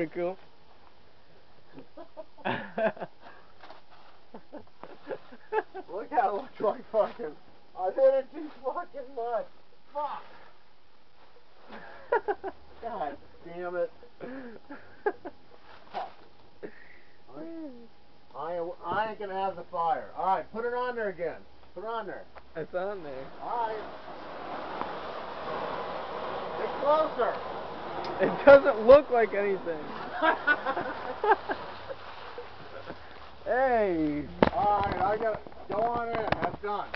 kinda cool. Look how it looks like fucking. I hit it too fucking much. Fuck. God damn it. I ain't gonna have the fire. Alright, put it on there again. Put it on there. It's on there. Alright. Get closer. It doesn't look like anything. Hey. Alright, I gotta go on in. That's done.